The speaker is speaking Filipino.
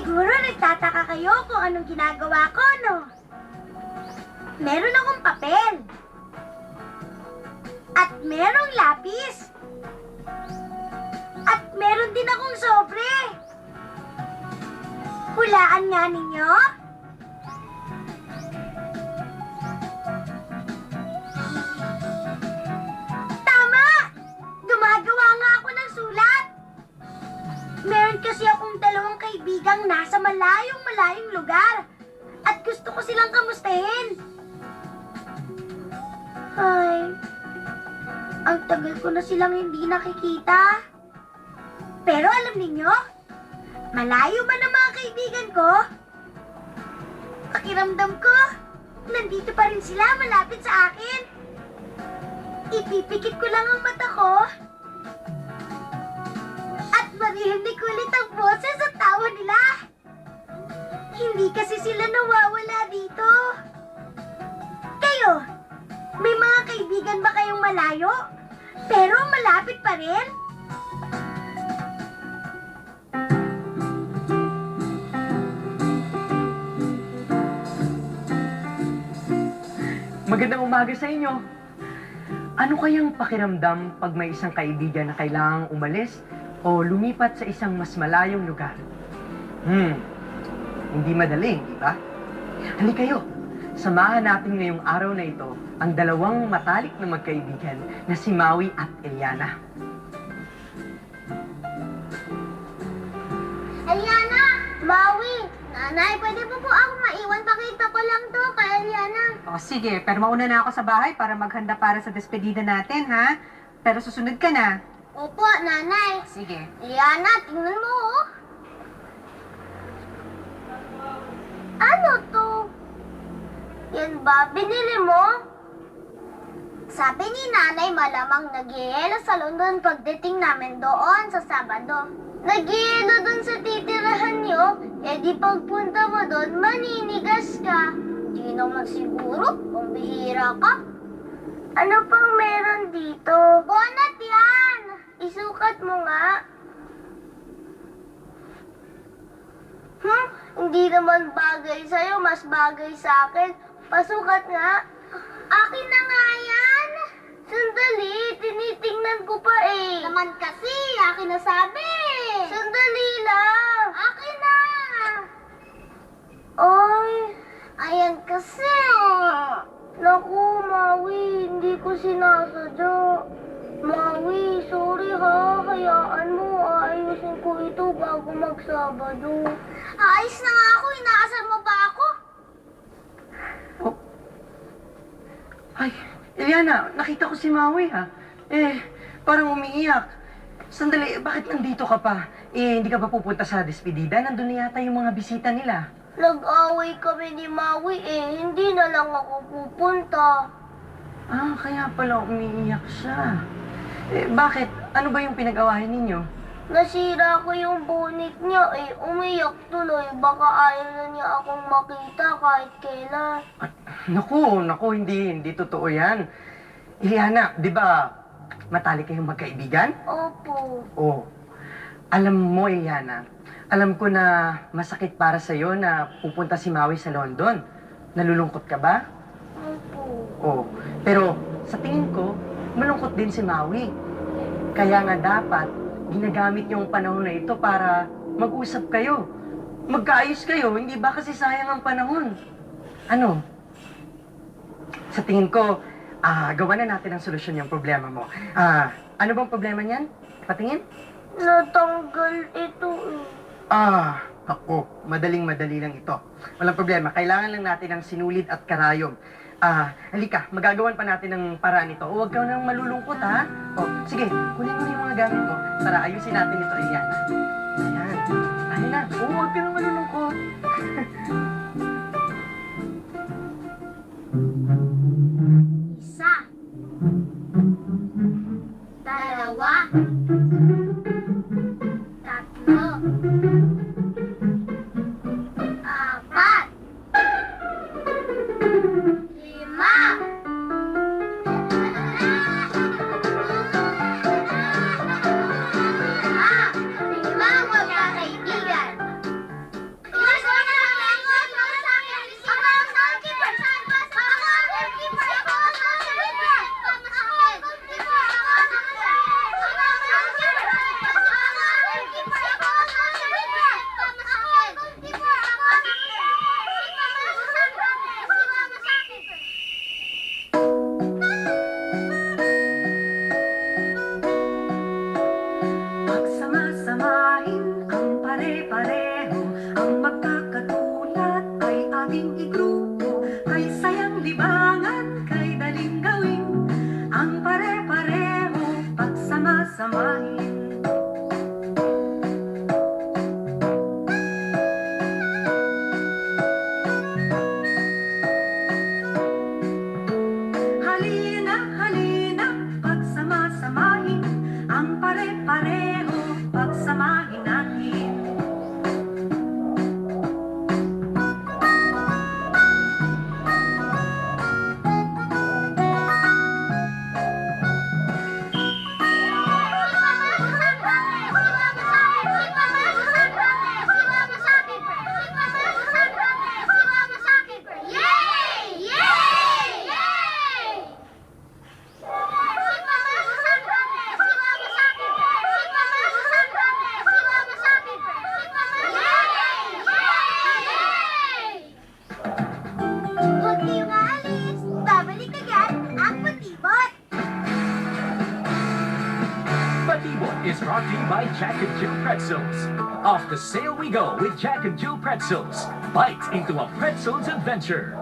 Siguro nagtataka kayo kung anong ginagawa ko, no? Meron akong papel. At merong lapis. At meron din akong sobre. Hulaan nga ninyo? Tama! Gumagawa nga ako ng sulat. Meron kasi akong dalawang kaibigang nasa malayong lugar. At gusto ko silang kamustahin. Ay, ang tagal ko na silang hindi nakikita. Pero alam ninyo, malayo man ang mga kaibigan ko, pakiramdam ko, nandito pa rin sila malapit sa akin. Ipipikit ko lang ang mata ko at maririnig ulit ang boses at tawa nila. Hindi kasi sila nawawala dito. Kayo, may mga kaibigan ba kayong malayo, pero malapit pa rin? Magandang umaga sa inyo. Ano kayang pakiramdam pag may isang kaibigan na kailangang umalis o lumipat sa isang mas malayong lugar? Hindi madali, di ba? Halika kayo, samahan natin ngayong araw na ito ang dalawang matalik na magkaibigan na si Maui at Eliana. Eliana! Maui! Nanay, pwede po ako maiwan? Pakita ko lang to kay Eliana. O sige, pero mauna na ako sa bahay para maghanda para sa despedida natin, ha? Pero susunod ka na. Opo, nanay. Sige. Eliana, tingnan mo, oh. Ano to? Yan ba? Binili mo? Sabi ni nanay malamang nag-ielo sa London pagdating namin doon sa Sabado. Nag-ielo doon sa titirahan nyo, di pagpunta mo doon, maninigas ka. Di naman siguro, pambihira ka. Ano pang meron dito? Bonnet yan! Isukat mo nga. Hindi naman bagay sa'yo, mas bagay sa akin. Pasukat nga. Akin na nga yan. Sandali, tinitingnan ko pa eh. Naman kasi, akin na sabi. Sandali lang. Akin na. Ay, ayan kasi. Naku, Maui, hindi ko sinasadya. Maui, sorry ha. Hayaan mo, aayusin ko ito bago magsabado. Ayos na nga ako, inaasar mo ba ako? Oh. Ay, Eliana, nakita ko si Maui ha. Parang umiiyak. Sandali, bakit nandito ka pa? Hindi ka pa pupunta sa despedida? Nandun na yata yung mga bisita nila. Nag-away kami ni Maui hindi na lang ako pupunta. Kaya pala umiiyak siya. Bakit? Ano ba yung pinag-awayan ninyo? Nasira ko yung bonnet niya umiyak tuloy. Baka ayaw na niya akong makita kahit kailan. Naku, hindi totoo yan. Eliana, di ba matalik kayong magkaibigan? Opo. Oh, alam mo, Eliana, alam ko na masakit para sa'yo na pupunta si Maui sa London. Nalulungkot ka ba? Opo. Oh, pero sa tingin ko, malungkot din si Maui. Kaya nga dapat, ginagamit yung panahon na ito para mag-usap kayo. Magkaayos kayo, hindi ba kasi sayang ang panahon? Ano? Sa tingin ko, gawa na natin ang solusyon yung problema mo. Ano bang problema niyan? Patingin? Natanggal ito Ako, madaling-madali lang ito. Walang problema, kailangan lang natin ng sinulid at karayom. Halika, magagawan pa natin ng paraan ito. Huwag ka nang malulungkot, ha? Sige, kunin mo yung mga gamit mo para ayusin natin ito, Eliana. Ayan. Ayun na. Huwag ka nang malulungkot. Isa. Dalawa. Tatlo. Apat. Lima. Limang magkakaibigan. pare-pareho, ang magkakatulad ay ating igrupo. Kay sayang libangan, kay daling gawin, ang pare-pareho pagsama-samahin. Halina, halina, pagsama-samahin, ang pare-pareho pagsamahin natin. Huwag kayong aalis. Babalik agad ang Patibot. Batibot is brought to you by Jack and Jill Pretzels. Off the sale we go with Jack and Jill Pretzels. Bite into a pretzel's adventure.